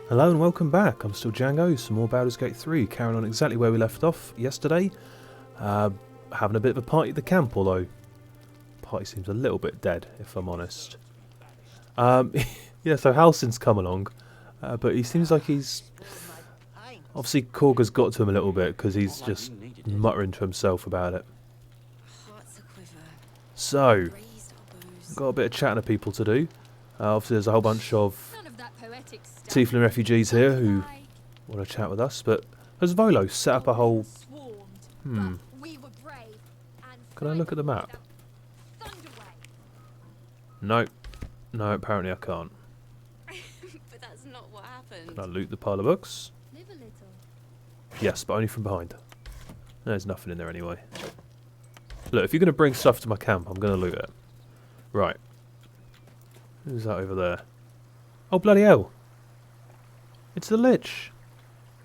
Hello and welcome back. I'm still Django, some more Baldur's Gate 3, carrying on exactly where we left off yesterday. Having a bit of a party at the camp, although the party seems a little bit dead, if I'm honest. Yeah, so Halsin's come along, but he seems like he's... Obviously Korga's got to him a little bit, because he's just muttering to himself about it. So, got a bit of chatting to people to do. Obviously there's a whole bunch of Tiefling refugees here who want to chat with us, but has Volo set up a whole... Can I look at the map? No. No, apparently I can't. But that's not what happened. Can I loot the pile of books? Yes, but only from behind. There's nothing in there anyway. Look, if you're going to bring stuff to my camp, I'm going to loot it. Right. Who's that over there? Oh, bloody hell. It's the Lich.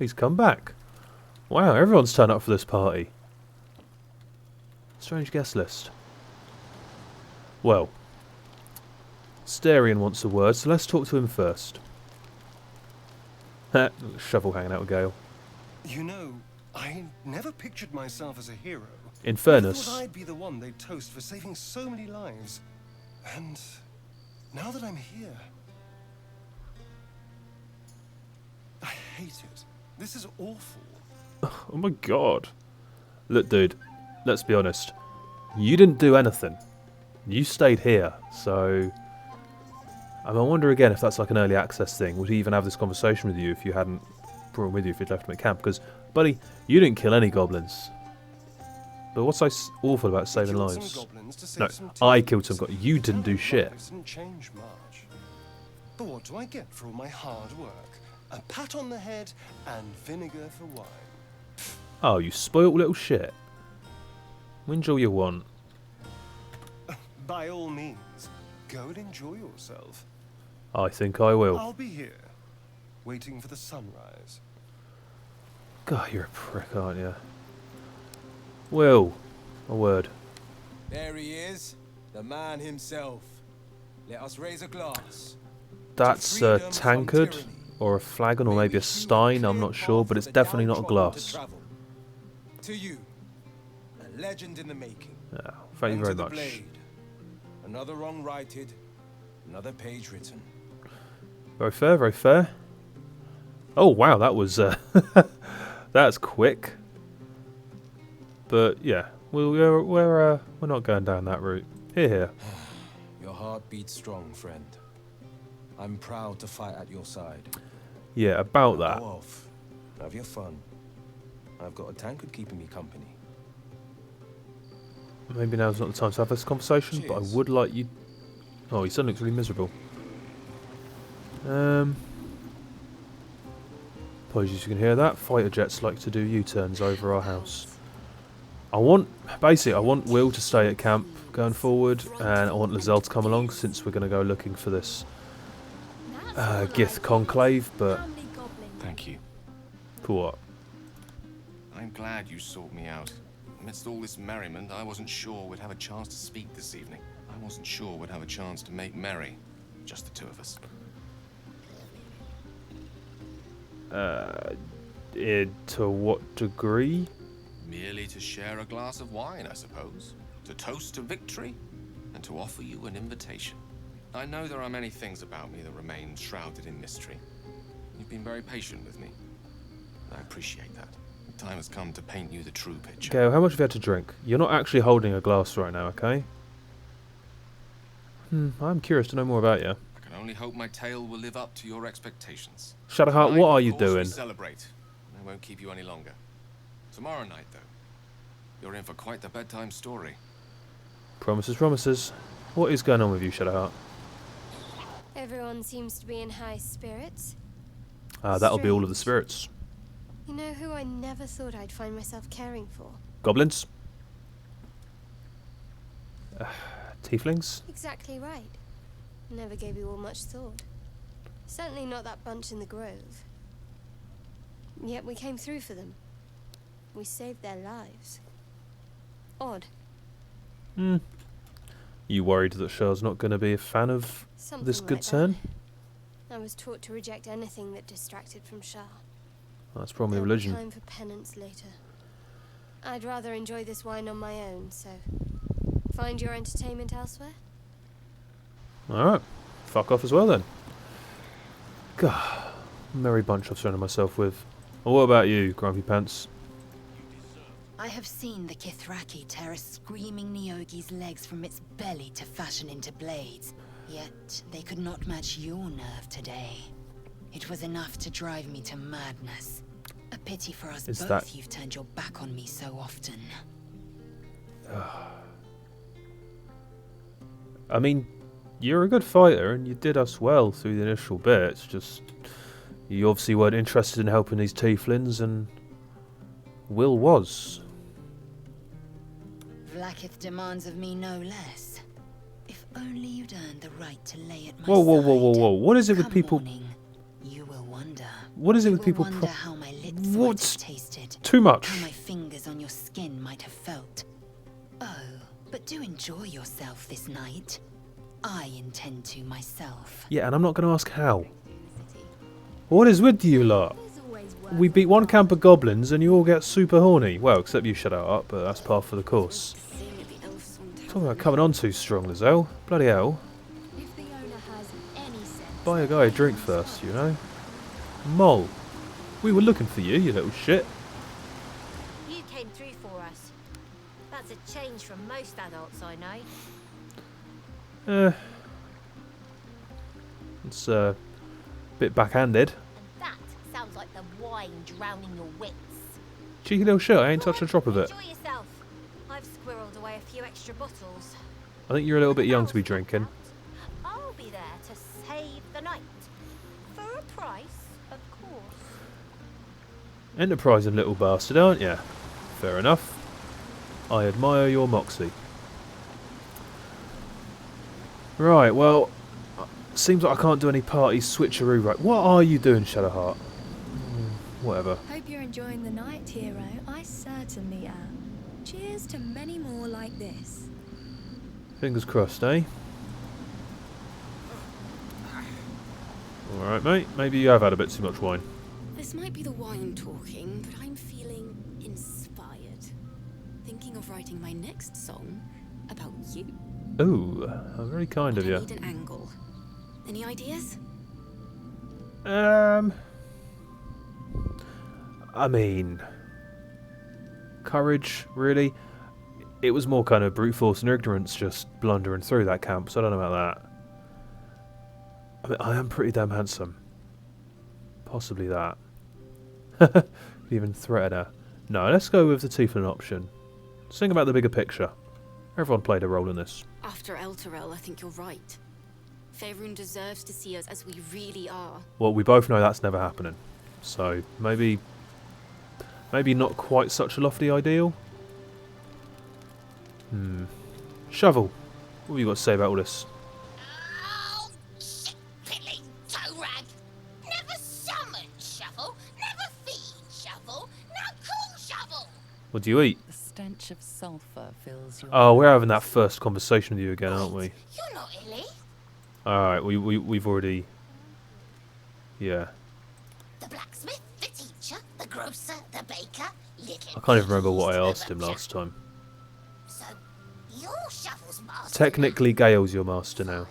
He's come back. Wow, everyone's turned up for this party. Strange guest list. Well, Starion wants a word, so let's talk to him first. Shovel hanging out with Gale. You know, I never pictured myself as a hero. In I fairness, thought I'd be the one they'd toast for saving so many lives. And now that I'm here, I hate it. This is awful. oh my god. Look, dude, let's be honest. You didn't do anything. You stayed here, so... I wonder again if that's like an early access thing. Would he even have this conversation with you if you hadn't brought him with you, if you'd left him at camp? Because, buddy, you didn't kill any goblins. But what's so awful about saving lives? No, I killed some goblins. You didn't do shit. Didn't change much. But what do I get for all my hard work? A pat on the head and vinegar for wine. Oh, you spoilt little shit. Whinge all you want. By all means, go and enjoy yourself. I think I will. I'll be here, waiting for the sunrise. God, you're a prick, aren't you? Will, a word. There he is, the man himself. Let us raise a glass. That's a tankard, or a flagon, or maybe a stein, I'm not sure, but it's definitely not a glass. To you, a legend in the making. Yeah, thank you very much. Blade. Another wrong righted, another page written. Very fair, very fair. Oh wow, that was that's quick. But yeah, we're not going down that route. Here. Your heart beats strong, friend. I'm proud to fight at your side. Yeah, about that. Go off. Have your fun. I've got a tankard keeping me company. Maybe now's not the time to have this conversation, Cheers. but I would like you... Oh, he suddenly looks really miserable. Apologies, you can hear that. Fighter jets like to do U-turns over our house. I want Will to stay at camp going forward, and I want Lizelle to come along since we're going to go looking for this Gith conclave, but... Thank you. For what? I'm glad you sought me out. Amidst all this merriment, I wasn't sure we'd have a chance to speak this evening. I wasn't sure we'd have a chance to make merry. Just the two of us. To what degree? Merely to share a glass of wine, I suppose. To toast to victory, and to offer you an invitation. I know there are many things about me that remain shrouded in mystery. You've been very patient with me. And I appreciate that. The time has come to paint you the true picture. Gail, how much have you had to drink? You're not actually holding a glass right now, okay? I'm curious to know more about you. I can only hope my tale will live up to your expectations. Shadowheart, what are you doing? We celebrate. I won't keep you any longer. Tomorrow night, though, you're in for quite the bedtime story. Promises, promises. What is going on with you, Shadowheart? Everyone seems to be in high spirits. That'll be all of the spirits. You know who I never thought I'd find myself caring for? Goblins? Tieflings? Exactly right. Never gave you all much thought. Certainly not that bunch in the grove. Yet we came through for them. We saved their lives. Odd. You worried that Cher's not going to be a fan of Something this good like that. turn? I was taught to reject anything that distracted from Shah. That's probably There'll be religion. time for penance later. I'd rather enjoy this wine on my own, so find your entertainment elsewhere. Alright. Fuck off as well then. God. Merry bunch I've surrounded myself with. Well, what about you, Grumpy Pants? I have seen the Kithraki tear a screaming Neogi's legs from its belly to fashion into blades. Yet they could not match your nerve today. It was enough to drive me to madness. A pity for us both you've turned your back on me so often. I mean, you're a good fighter and you did us well through the initial bits, just you obviously weren't interested in helping these tieflings, and Will was. Vlaakith demands of me no less. If only you'd earned the right to lay at my Whoa, whoa, whoa, whoa, side. whoa. What is it with Come people... morning, you will wonder. What is it with You people... will wonder how my lips might What's have tasted. too much? How my fingers on your skin might have felt. Oh, but do enjoy yourself this night. I intend to myself. Yeah, and I'm not going to ask how. What is with you lot? We beat one camp of goblins and you all get super horny. Well, except you shut up, but that's par for the course. Talking about coming on too strong, Lizelle. Bloody hell. If the owner has any sense. Buy a guy a drink first, you know? Mole. We were looking for you, you little shit. You came through for us. That's a change from most adults I know. It's a bit backhanded. And that sounds like the wine drowning your wits. Cheeky little shit, I ain't touched a drop of it. Enjoy yourself. I've squirreled away a few extra bottles. I think you're a little bit young to be drinking. I'll be there to save the night. For a price, of course. Enterprising little bastard, aren't you? Fair enough. I admire your moxie. Right, well, seems like I can't do any party switcheroo right. What are you doing, Shadowheart? Whatever. Hope you're enjoying the night, hero. I certainly am. Cheers to many more like this. Fingers crossed, eh? Alright, mate. Maybe you have had a bit too much wine. This might be the wine talking, but I'm feeling inspired. Thinking of writing my next song about you. Ooh, how very kind of I you. need an angle. Any ideas? I mean, courage, really? It was more kind of brute force and ignorance just blundering through that camp, so I don't know about that. I mean, I am pretty damn handsome. Possibly that. Even threaten her. No, let's go with the Tieflin option. Sing about the bigger picture. Everyone played a role in this. After Elturel, I think you're right. Faerun deserves to see us as we really are. Well, we both know that's never happening. So, maybe not quite such a lofty ideal? Shovel, what have you got to say about all this? Oh, shit, Pilly, toe rag. Never summon Shovel, never feed Shovel, now call Shovel. What do you eat? The stench of sulphur fills your... Oh, we're having that first conversation with you again, aren't we? You're not Illy. Alright, we've already... Yeah. The blacksmith, the teacher, the grocer, the baker, little... I can't even remember what I asked him last time. So, you're Shovel's master. Technically, Gale's your master now.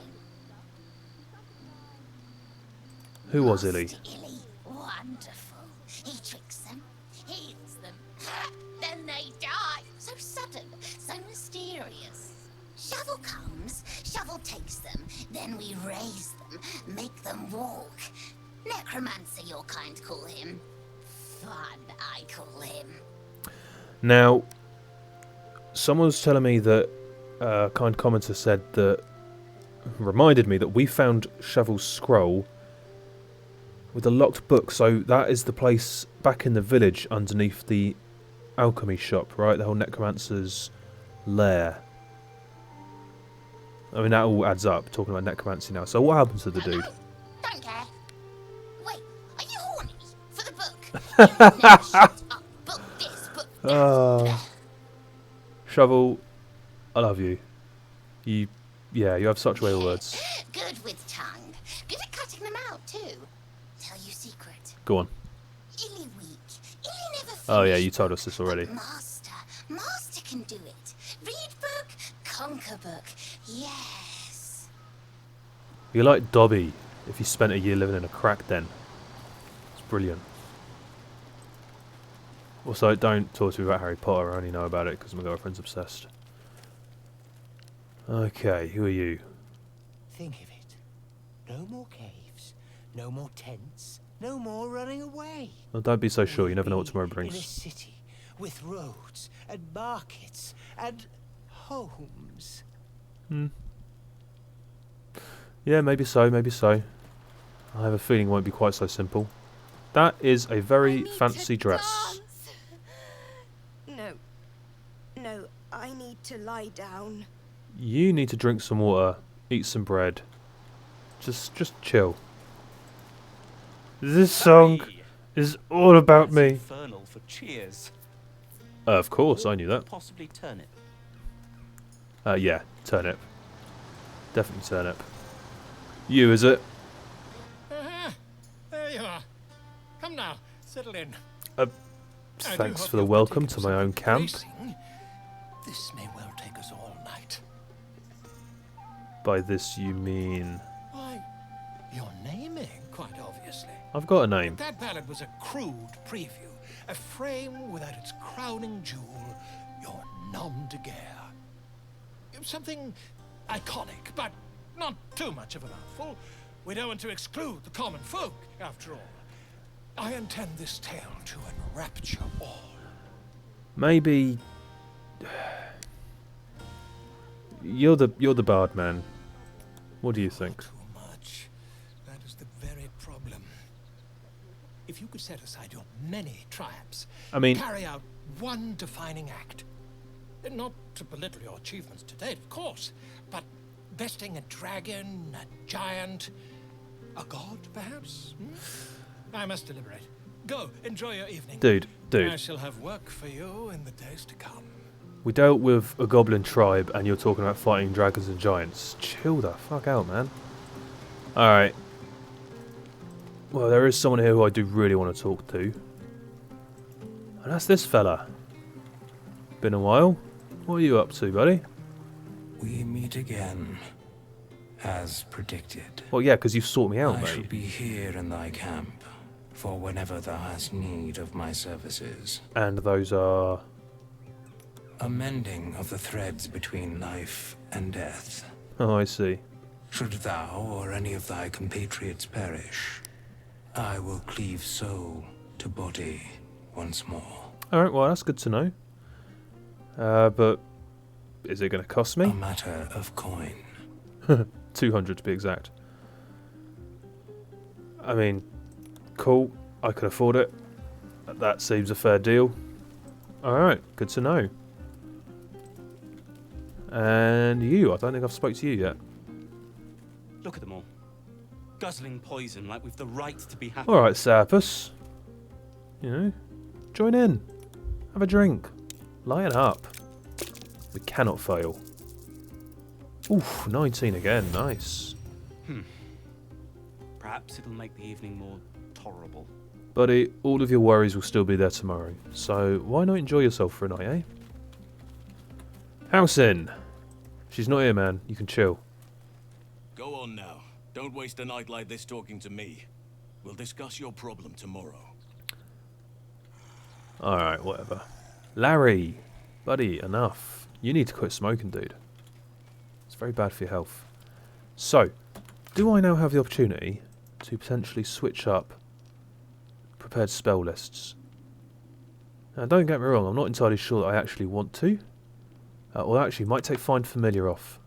Who was Illy? Master Illy, wonderful. He tricks them, heals them, then they die. So sudden, so mysterious. Shovel comes, Shovel takes them, then we raise them, make them walk. Necromancer, your kind call him. Fun, I call him. Now, someone was telling me that a kind commenter said that... reminded me that we found Shovel's scroll with a locked book, so that is the place back in the village underneath the alchemy shop, right? The whole necromancer's lair. I mean, that all adds up, talking about necromancy now. So what happens to the dude? Don't care. Wait, are you horny for the book? You never shut up. Book this, book that. Shovel, I love you. You have such way of words. Good with tongue. Good at cutting them out, too. tell you secret. Go on. Illy weak. Illy never Oh yeah, finish you told book. us this already. But Master can do it. Read book, conquer book. Yes. You're like Dobby if you spent a year living in a crack den. It's brilliant. Also, don't talk to me about Harry Potter. I only know about it because my girlfriend's obsessed. Okay, who are you? Think of it. No more caves, no more tents, no more running away. Well, don't be so sure. You never know what tomorrow In a brings. city with roads and markets and homes. Yeah, maybe so, maybe so. I have a feeling it won't be quite so simple. That is a very fancy dress. No, I need to lie down. You need to drink some water, eat some bread. Just chill. This song is all about me. Infernal for cheers. Of course, I knew that. Possibly turnip. Yeah, turnip. Definitely turnip. You, is it? There you are. Come now, settle in. Thanks for the welcome to my own camp. This may well take us all night. By this you mean... Why, your naming, quite obviously. I've got a name. That ballad was a crude preview, a frame without its crowning jewel, your nom de guerre. Something iconic, but not too much of a mouthful. We don't want to exclude the common folk, after all. I intend this tale to enrapture all. Maybe... You're the bard man. What do you think? Too much. That is the very problem. If you could set aside your many triumphs, I mean... carry out one defining act. Not to belittle your achievements to date, of course, but besting a dragon, a giant, a god, perhaps? I must deliberate. Go, enjoy your evening. Dude. I shall have work for you in the days to come. We dealt with a goblin tribe and you're talking about fighting dragons and giants. Chill the fuck out, man. Alright. Well, there is someone here who I do really want to talk to. And that's this fella. Been a while. What are you up to, buddy? We meet again, as predicted. Well, yeah, because you sought me out, I mate. shall be here in thy camp, for whenever thou hast need of my services. And those are... A mending of the threads between life and death. Oh, I see. Should thou or any of thy compatriots perish, I will cleave soul to body once more. Alright, well, that's good to know. But is it going to cost me? A matter of coin. 200 to be exact. I mean, cool. I could afford it. That seems a fair deal. Alright, good to know. And you, I don't think I've spoke to you yet. Look at them all. Guzzling poison like we've the right to be happy. Alright, Serpus. You know, join in. Have a drink. Lighten up. We cannot fail. Oof, 19 again, nice. Perhaps it'll make the evening more tolerable. Buddy, all of your worries will still be there tomorrow, so why not enjoy yourself for a night, eh? Halsin! She's not here, man. You can chill. Go on now. Don't waste a night like this talking to me. We'll discuss your problem tomorrow. Alright, whatever. Larry! Buddy, enough. You need to quit smoking, dude. It's very bad for your health. So, do I now have the opportunity to potentially switch up prepared spell lists? Now, don't get me wrong, I'm not entirely sure that I actually want to. Well, actually, might take Find Familiar off,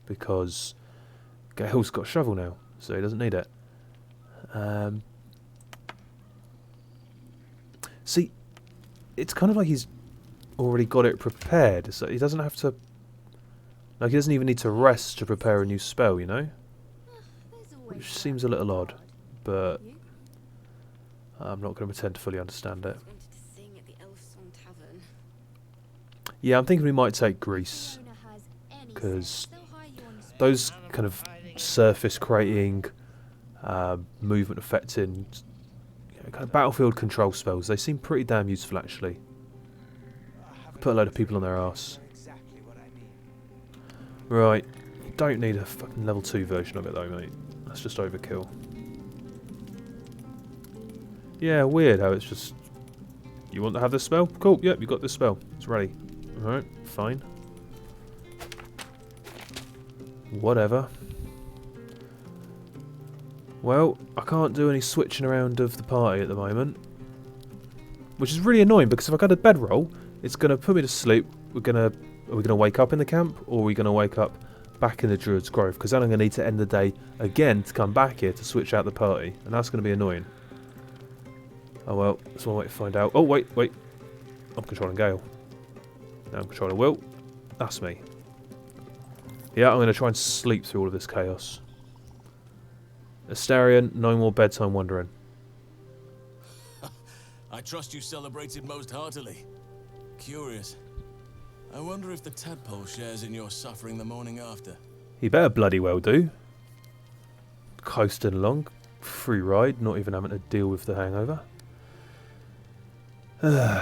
because Gale's got a shovel now, so he doesn't need it. See, it's kind of like he's already got it prepared, so he doesn't have to... Like, he doesn't even need to rest to prepare a new spell, you know? Which seems a little odd, but I'm not going to pretend to fully understand it. Yeah, I'm thinking we might take Grease, because those kind of surface creating, movement affecting kind of battlefield control spells. They seem pretty damn useful, actually. Put a load of people on their arse. Right. Don't need a fucking level 2 version of it, though, mate. That's just overkill. Yeah, weird how it's just... You want to have this spell? Cool, yep, you got this spell. It's ready. Alright, fine. Whatever. Well, I can't do any switching around of the party at the moment. Which is really annoying, because if I go to bedroll, it's going to put me to sleep. Are we going to wake up in the camp, or are we going to wake up back in the Druid's Grove? Because then I'm going to need to end the day again to come back here to switch out the party. And that's going to be annoying. Oh well, that's one way to find out. Oh, wait. I'm controlling Gale. Now I'm controlling Will. That's me. Yeah, I'm going to try and sleep through all of this chaos. Astarion, no more bedtime wandering. I trust you celebrated most heartily. Curious. I wonder if the tadpole shares in your suffering the morning after. He better bloody well do. Coasting along. Free ride, not even having to deal with the hangover.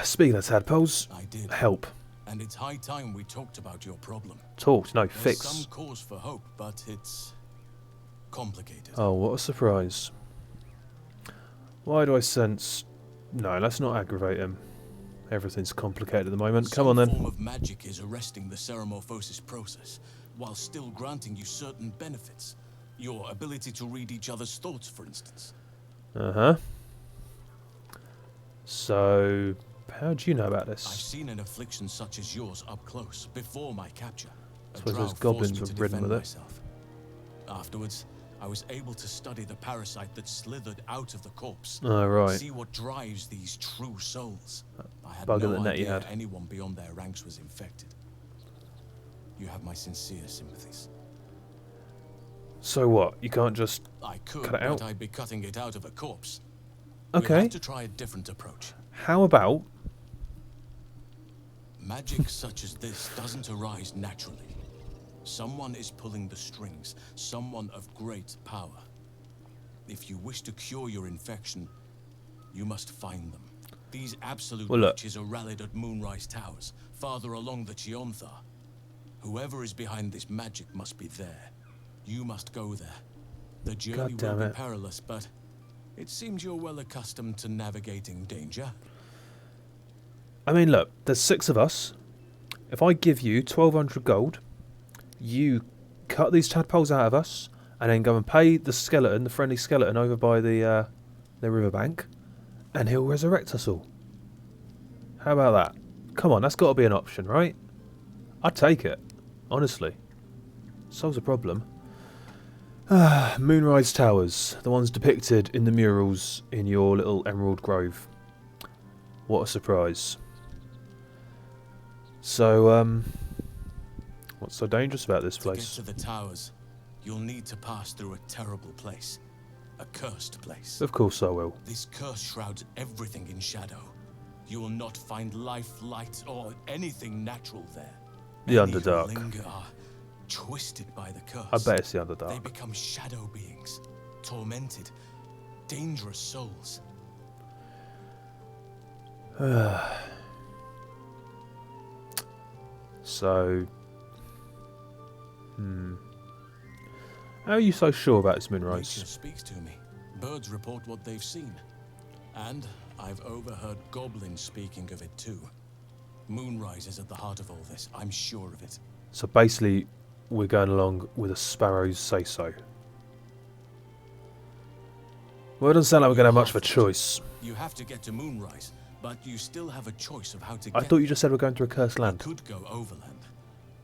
Speaking of tadpoles, I did. Help. And it's high time we talked about your problem. Talked, no, There's fix. some cause for hope, but it's complicated. Oh, what a surprise. Why do I sense... No, let's not aggravate him. Everything's complicated at the moment. Come on then. Some form of magic is arresting the ceramorphosis process, while still granting you certain benefits. Your ability to read each other's thoughts, for instance. Uh-huh. So, how do you know about this? I've seen an affliction such as yours up close, before my capture. I suppose those goblins were ridden with it. Afterwards, I was able to study the parasite that slithered out of the corpse. Oh, right. See what drives these true souls. I had Bug in no the net you idea had. anyone beyond their ranks was infected. You have my sincere sympathies. So what? You can't just I could, cut it out? but I'd be cutting it out of a corpse. Okay. We'll have to try a different approach. How about... Magic such as this doesn't arise naturally. Someone is pulling the strings, someone of great power. If you wish to cure your infection, you must find them. These absolute witches are rallied at Moonrise Towers, farther along the Chionthar. Whoever is behind this magic must be there. You must go there. The journey will be perilous, but it seems you're well accustomed to navigating danger. I mean, look, there's 6 of us. If I give you 1,200 gold, you cut these tadpoles out of us, and then go and pay the skeleton, the friendly skeleton over by the riverbank, and he'll resurrect us all. How about that? Come on, that's got to be an option, right? I'd take it, honestly. Solves a problem. Moonrise Towers, the ones depicted in the murals in your little Emerald Grove. What a surprise. So, what's so dangerous about this place? To get to the towers, you'll need to pass through a terrible place. A cursed place. Of course I will. This curse shrouds everything in shadow. You will not find life, light, or anything natural there. The Underdark. Who linger are twisted by the curse. I bet it's the Underdark. They become shadow beings, tormented, dangerous souls. So, how are you so sure about this moonrise? Nature speaks to me. Birds report what they've seen. And I've overheard goblins speaking of it too. Moonrise is at the heart of all this. I'm sure of it. So basically, we're going along with a sparrow's say-so. Well, it doesn't sound like we're going to have much of a choice. You have to get to Moonrise, but you still have a choice of how to get. I thought you just said we're going through a cursed land. You could go overland,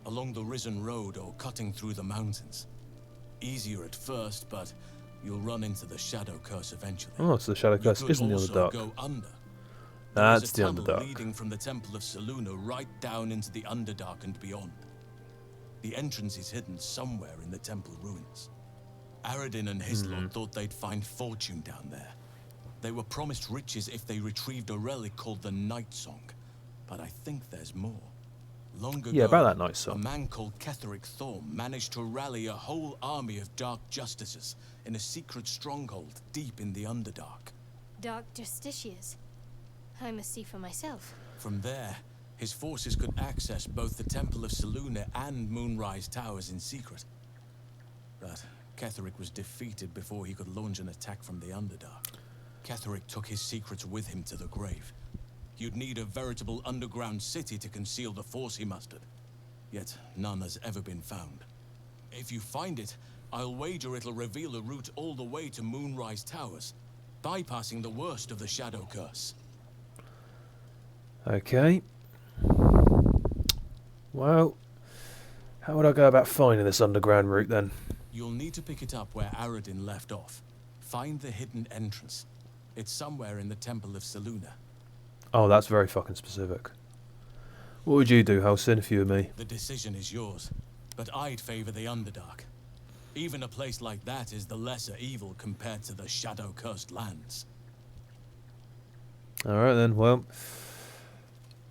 along the Risen Road or cutting through the mountains. Easier at first, but you'll run into the Shadow Curse eventually. Oh, so the Shadow Curse isn't the Underdark. Go under. That's the There's a tunnel Underdark. leading from the Temple of Selûne right down into the Underdark and beyond. The entrance is hidden somewhere in the temple ruins. Aradin and his lot thought they'd find fortune down there. They were promised riches if they retrieved a relic called the Night Song. But I think there's more. Long ago, Yeah, about that Night Song. a man called Ketheric Thorm managed to rally a whole army of dark justices in a secret stronghold deep in the Underdark. Dark Justiciars. I must see for myself. From there, his forces could access both the Temple of Selûne and Moonrise Towers in secret. But Ketheric was defeated before he could launch an attack from the Underdark. Ketheric took his secrets with him to the grave. You'd need a veritable underground city to conceal the force he mustered. Yet none has ever been found. If you find it, I'll wager it'll reveal a route all the way to Moonrise Towers, bypassing the worst of the Shadow Curse. Okay. Well, how would I go about finding this underground route then? You'll need to pick it up where Aradin left off. Find the hidden entrance. It's somewhere in the Temple of Selûne. Oh, that's very fucking specific. What would you do, Halsin, if you were me? The decision is yours, but I'd favor the Underdark. Even a place like that is the lesser evil compared to the shadow-cursed lands. Alright then, well,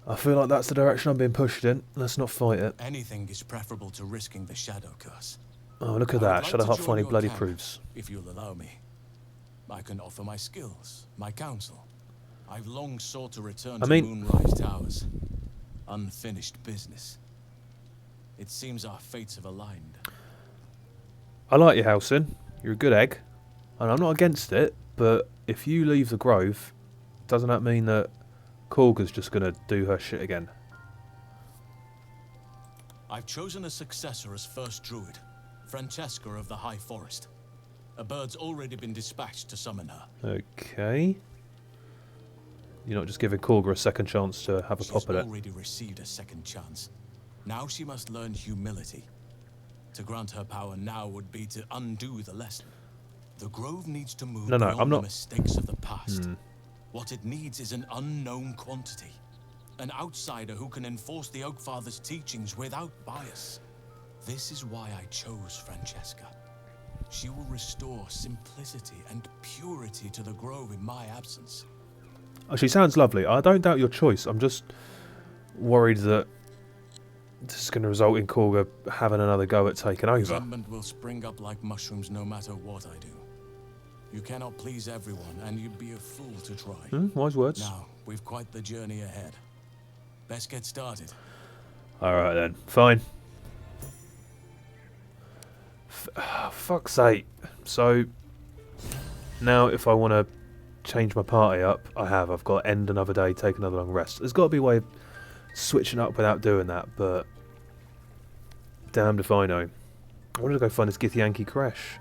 I feel like that's the direction I'm being pushed in. Let's not fight it. Anything is preferable to risking the shadow curse. Oh, look at that. Shadow Hut finally bloody proofs. If you'll allow me. I can offer my skills, my counsel. I've long sought to return to Moonrise Towers. Unfinished business. It seems our fates have aligned. I like you, Halsin. You're a good egg. And I'm not against it, but if you leave the Grove, doesn't that mean that Korga's just going to do her shit again? I've chosen a successor as first druid, Francesca of the High Forest. A bird's already been dispatched to summon her. Okay. You're not just giving Korga a second chance to have a pop at it. She's already received a second chance. Now she must learn humility. To grant her power now would be to undo the lesson. The Grove needs to move beyond the mistakes of the past. What it needs is an unknown quantity. An outsider who can enforce the Oakfather's teachings without bias. This is why I chose Francesca. She will restore simplicity and purity to the Grove in my absence. Oh, she sounds lovely. I don't doubt your choice. I'm just worried that this is going to result in Korga having another go at taking over. Resentment will spring up like mushrooms no matter what I do. You cannot please everyone, and you'd be a fool to try. Wise words. Now, we've quite the journey ahead. Best get started. Alright then. Fine. Fuck's sake. So, now if I want to change my party up, I have. I've got to end another day, take another long rest. There's got to be a way of switching up without doing that, but damned if I know. I wanted to go find this Githyanki Kresh,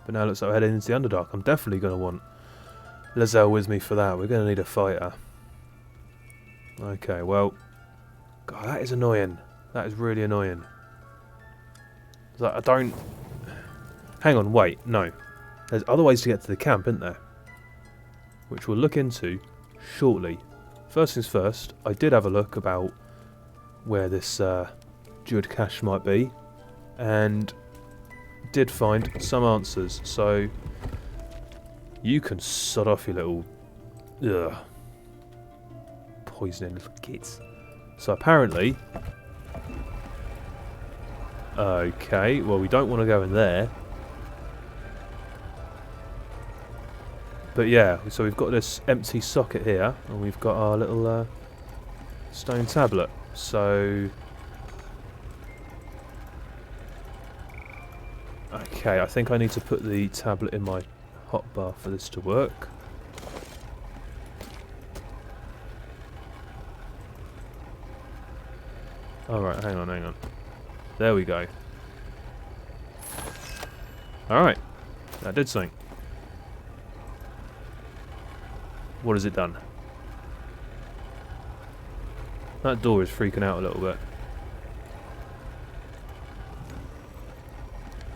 but now it looks like we're heading into the Underdark. I'm definitely going to want Lae'zel with me for that. We're going to need a fighter. Okay, well, God, that is annoying. That is really annoying. Like, I don't... Hang on, wait, no. There's other ways to get to the camp, isn't there? Which we'll look into shortly. First things first, I did have a look about where this Druid cache might be, and did find some answers. So you can sod off, your little poisoning little kids. So apparently, okay, well we don't want to go in there. But yeah, so we've got this empty socket here, and we've got our little stone tablet. So, okay, I think I need to put the tablet in my hotbar for this to work. Alright, hang on. There we go. Alright, that did something. What has it done? That door is freaking out a little bit.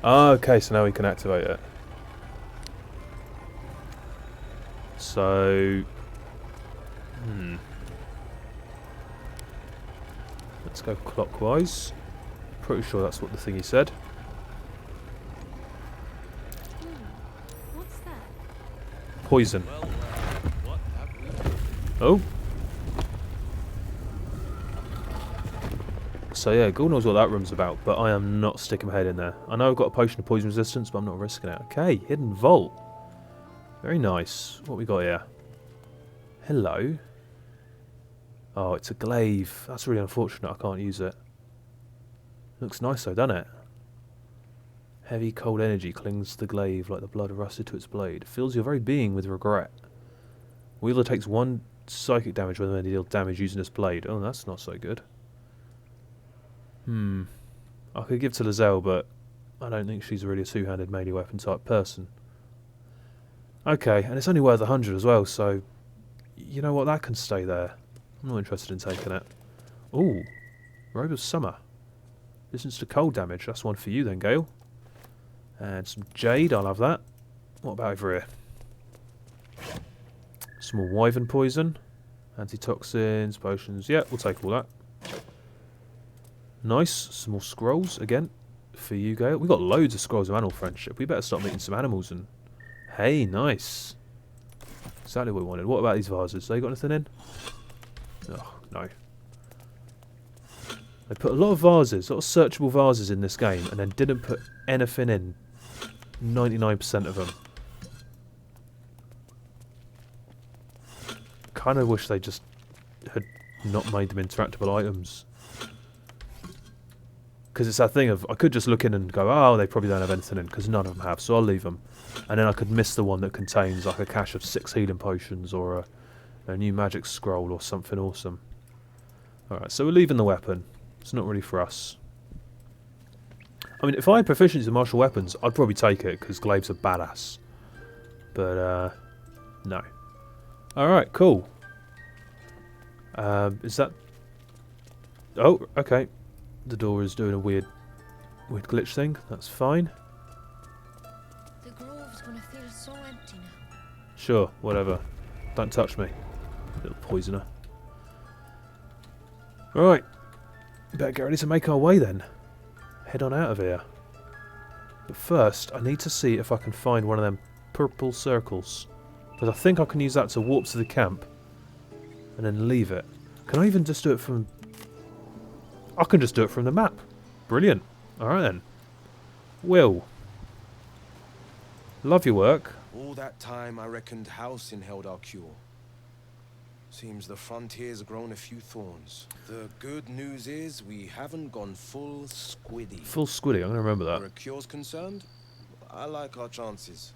Ah, okay, so now we can activate it. So... Let's go clockwise. Pretty sure that's what the thingy said. What's that? Poison. Oh. So yeah, God knows what that room's about, but I am not sticking my head in there. I know I've got a potion of poison resistance, but I'm not risking it. Okay, hidden vault. Very nice. What we got here? Hello. Oh, it's a glaive. That's really unfortunate. I can't use it. Looks nice though, doesn't it? Heavy cold energy clings to the glaive like the blood rusted to its blade. Fills your very being with regret. Wielder takes 1 psychic damage when they deal damage using this blade. Oh, that's not so good. I could give to Lizelle, but I don't think she's really a two-handed melee weapon type person. Okay, and it's only worth 100 as well, so you know what, that can stay there. I'm not interested in taking it. Ooh, Robe of Summer. Listens to cold damage. That's one for you then, Gale. And some jade, I'll have that. What about over here? Some more wyvern poison. Antitoxins, potions. Yeah, we'll take all that. Nice. Some more scrolls, again, for you, Gale. We've got loads of scrolls of animal friendship. We better start meeting some animals and... Hey, nice. Exactly what we wanted. What about these vases? They got anything in? Oh, no. They put a lot of vases, a lot of searchable vases in this game, and then didn't put anything in. 99% of them. Kind of wish they just had not made them interactable items. Because it's that thing of, I could just look in and go, oh, they probably don't have anything in, because none of them have, so I'll leave them. And then I could miss the one that contains like a cache of 6 healing potions, or a new magic scroll, or something awesome. Alright, so we're leaving the weapon. It's not really for us. I mean, if I had proficiency in martial weapons, I'd probably take it, because glaives are badass. But, no. Alright, cool. Is that... Oh, okay. The door is doing a weird glitch thing. That's fine. The grove's gonna feel so empty now. Sure, whatever. Don't touch me, little poisoner. Right. Better get ready to make our way then. Head on out of here. But first, I need to see if I can find one of them purple circles. Because I think I can use that to warp to the camp. And then leave it. Can I even just do it from... I can just do it from the map. Brilliant. Alright then. Will. Love your work. All that time I reckoned Halsin held our cure. Seems the frontier's grown a few thorns. The good news is we haven't gone full squiddie. Full squiddie, I'm going to remember that. Where a cure's concerned, I like our chances.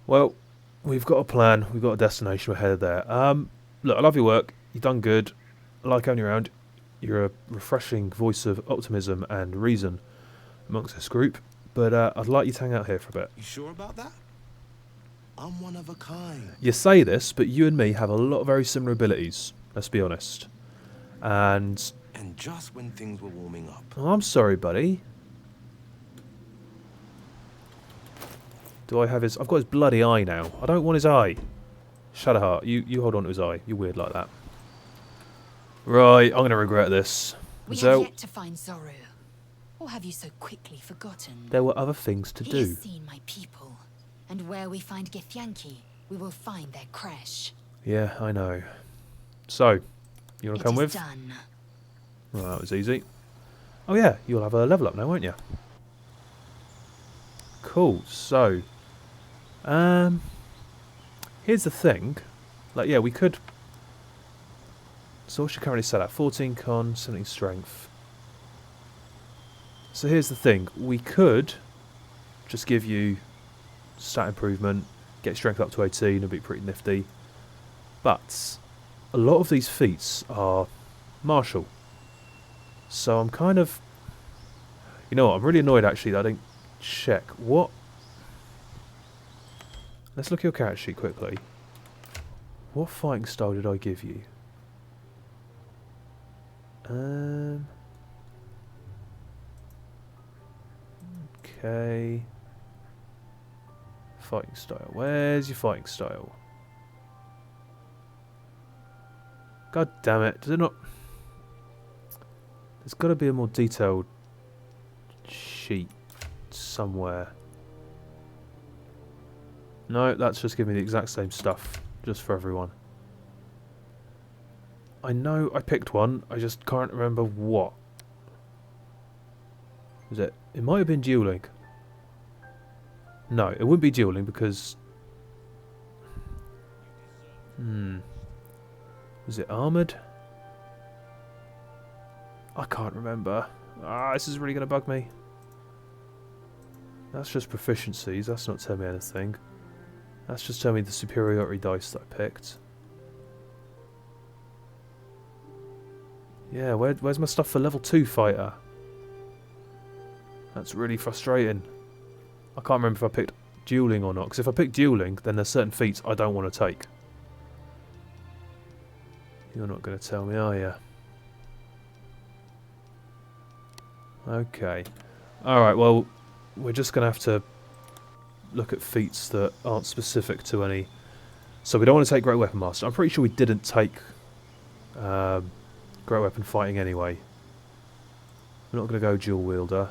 Well, we've got a plan. We've got a destination. We're headed there. Look, I love your work. You've done good. I like having you around. You're a refreshing voice of optimism and reason amongst this group. But I'd like you to hang out here for a bit. You sure about that? I'm one of a kind. You say this, but you and me have a lot of very similar abilities. Let's be honest. And just when things were warming up. Oh, I'm sorry, buddy. Do I have his... I've got his bloody eye now. I don't want his eye. Shadowheart, you hold on to his eye. You're weird like that. Right, I'm going to regret this. We have yet to find Zoru. Or have you so quickly forgotten? There were other things to do. He has seen my people. And where we find Githyanki, we will find their crash. Yeah, I know. So, you want to come with? Done. Well, that was easy. Oh yeah, you'll have a level up now, won't you? Cool, so... here's the thing. Like, yeah, we could... So what's your currently set at? 14 con, 17 strength. So here's the thing. We could just give you stat improvement, get strength up to 18, it'd be pretty nifty. But a lot of these feats are martial. So I'm kind of... You know what, I'm really annoyed actually that I didn't check. What? Let's look at your character sheet quickly. What fighting style did I give you? Okay. Fighting style. Where's your fighting style? God damn it. Does it not... There's got to be a more detailed sheet somewhere. No, that's just giving me the exact same stuff. Just for everyone. I know I picked one. I just can't remember what. Was it? It might have been dueling. No, it wouldn't be dueling because... Was it armoured? I can't remember. This is really going to bug me. That's just proficiencies. That's not telling me anything. That's just telling me the superiority dice that I picked. Yeah, where's my stuff for level 2 fighter? That's really frustrating. I can't remember if I picked dueling or not, because if I pick dueling, then there's certain feats I don't want to take. You're not going to tell me, are you? Okay. Alright, well, we're just going to have to look at feats that aren't specific to any. So we don't want to take Great Weapon Master. I'm pretty sure we didn't take Great Weapon Fighting anyway. We're not going to go Dual Wielder.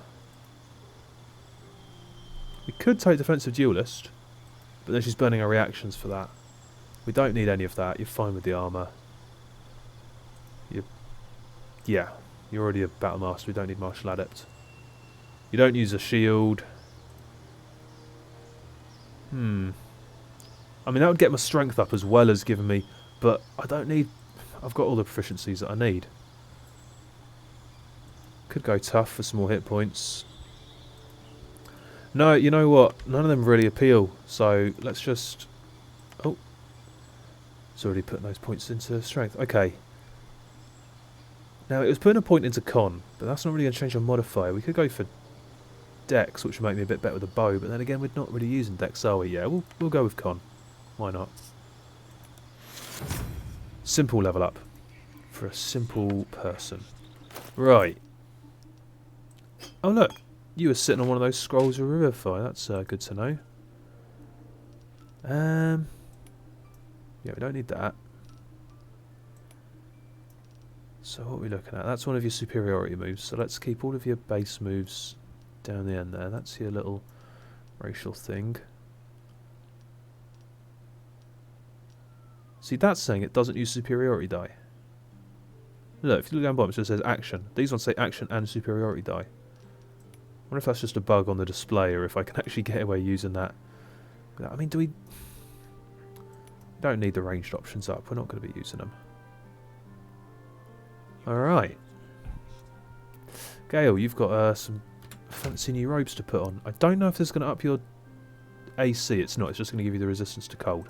We could take Defensive Duelist, but then she's burning our reactions for that. We don't need any of that. You're fine with the armour. Yeah, you're already a Battle Master. We don't need Martial Adept. You don't use a shield. I mean, that would get my strength up as well as giving me... But I don't need... I've got all the proficiencies that I need. Could go tough for some more hit points. No, you know what? None of them really appeal. So let's just... Oh. It's already putting those points into strength. Okay. Now, it was putting a point into con, but that's not really going to change our modifier. We could go for Dex, which would make me a bit better with a bow, but then again, we're not really using Dex, are we? Yeah, we'll go with con. Why not? Simple level up. For a simple person. Right. Oh, look. You were sitting on one of those scrolls of Revivify. That's good to know. Yeah, we don't need that. So what are we looking at? That's one of your superiority moves. So let's keep all of your base moves down the end there. That's your little racial thing. See, that's saying it doesn't use superiority die. Look, if you look down bottom, it just says action. These ones say action and superiority die. I wonder if that's just a bug on the display, or if I can actually get away using that. I mean, do we... don't need the ranged options up. We're not going to be using them. Alright. Gale, you've got some fancy new robes to put on. I don't know if this is going to up your AC. It's not. It's just going to give you the resistance to cold.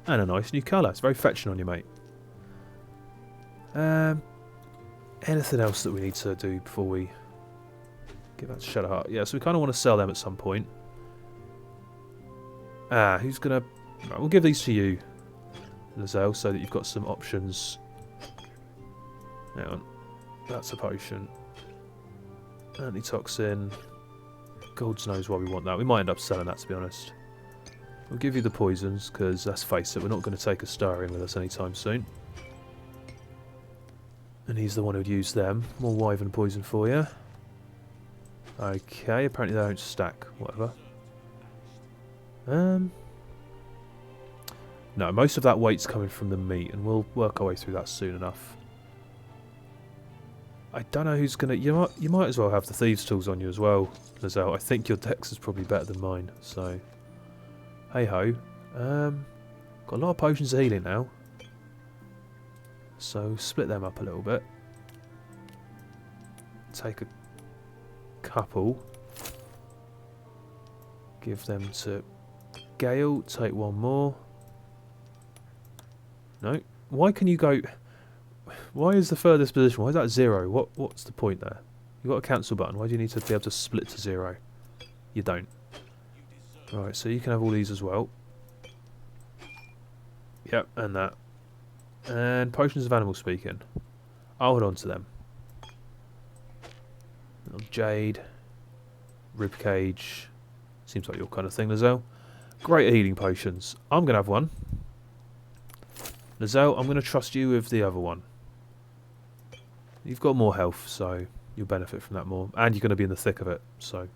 And a nice new colour. It's very fetching on you, mate. Anything else that we need to do before we give that to Shadowheart? Yeah, so we kind of want to sell them at some point. Who's going to... Right, we'll give these to you, Lizelle, so that you've got some options. Hang on. That's a potion. Antitoxin. God knows why we want that. We might end up selling that, to be honest. We'll give you the poisons, because let's face it, we're not going to take a stirring with us anytime soon. And he's the one who'd use them. More wyvern poison for you. Okay, apparently they don't stack. Whatever. No, most of that weight's coming from the meat, and we'll work our way through that soon enough. I don't know who's going to... You might as well have the Thieves' Tools on you as well, Lizelle. I think your dex is probably better than mine, so... Hey-ho. Got a lot of potions of healing now. So, split them up a little bit. Take a couple. Give them to Gale. Take one more. No. Why can you go... Why is the furthest position? Why is that 0? What's the point there? You've got a cancel button. Why do you need to be able to split to 0? You don't. Right, so you can have all these as well. Yep, and that. And potions of animal speaking. I'll hold on to them. Little jade. Ribcage. Seems like your kind of thing, Lizelle. Great healing potions. I'm going to have one. Lizelle, I'm going to trust you with the other one. You've got more health, so you'll benefit from that more. And you're going to be in the thick of it, so...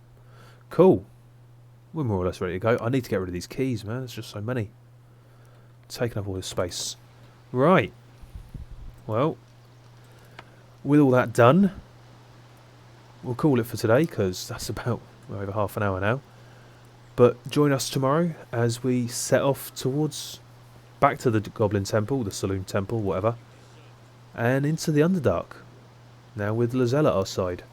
Cool. We're more or less ready to go. I need to get rid of these keys, man. There's just so many. Taking up all this space. Right. Well, with all that done, we'll call it for today, because that's about over half an hour now. But join us tomorrow as we set off towards back to the Goblin Temple, the Saloon Temple, whatever, and into the Underdark. Now with Lizelle at our side,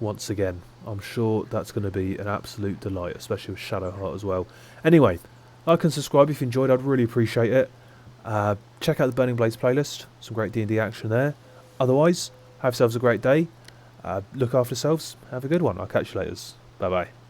once again. I'm sure that's going to be an absolute delight, especially with Shadowheart as well. Anyway, like and subscribe if you enjoyed, I'd really appreciate it. Check out the Burning Blades playlist, some great D&D action there. Otherwise, have yourselves a great day. Look after yourselves, have a good one. I'll catch you later. Bye bye.